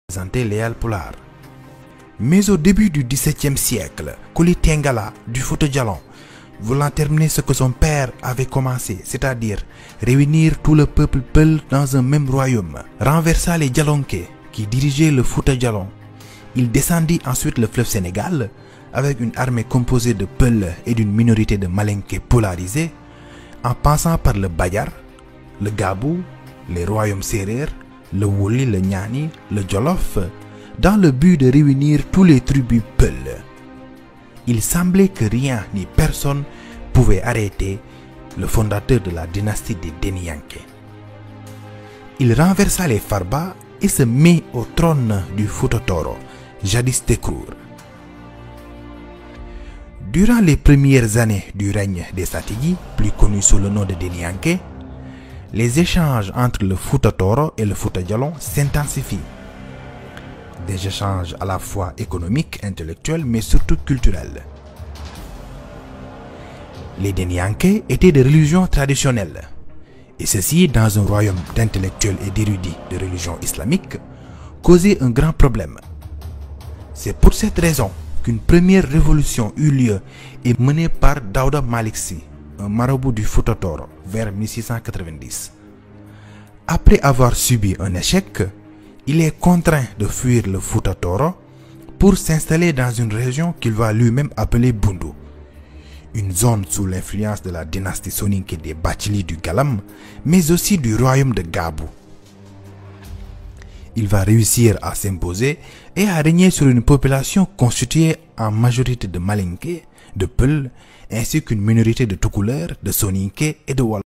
représentait les Halpulaar. Mais au début du XVIIe siècle, Kuli Tengala du Fouta Djallon, voulant terminer ce que son père avait commencé, c'est-à-dire réunir tout le peuple peul dans un même royaume, renversa les Djallonké qui dirigeaient le Fouta Djallon. Il descendit ensuite le fleuve Sénégal avec une armée composée de Peuls et d'une minorité de Malinké polarisés, en passant par le Bayar, le Gabou, les royaumes Serer, le Woli, le Niani, le Jolof, dans le but de réunir tous les tribus Peuls. Il semblait que rien ni personne pouvait arrêter le fondateur de la dynastie des Deniyanké. Il renversa les Farba et se mit au trône du Fouta Toro, jadis Tekrour. Durant les premières années du règne des Satigi, plus connu sous le nom de Deniyanké, les échanges entre le Fouta Toro et le Fouta Djallon s'intensifient. Des échanges à la fois économiques, intellectuels, mais surtout culturels. Les Deniyanké étaient de religion traditionnelle, et ceci, dans un royaume d'intellectuels et d'érudits de religion islamique, causait un grand problème. C'est pour cette raison qu'une première révolution eut lieu et menée par Daouda Malick Sy, un marabout du Fouta Toro, vers 1690. Après avoir subi un échec, il est contraint de fuir le Fouta Toro pour s'installer dans une région qu'il va lui-même appeler Bundu, une zone sous l'influence de la dynastie soninké des Bathily du Galam, mais aussi du royaume de Gabou. Il va réussir à s'imposer et à régner sur une population constituée en majorité de Malinké, de Peuls, ainsi qu'une minorité de Toucouleurs, de Soninké et de Wolof.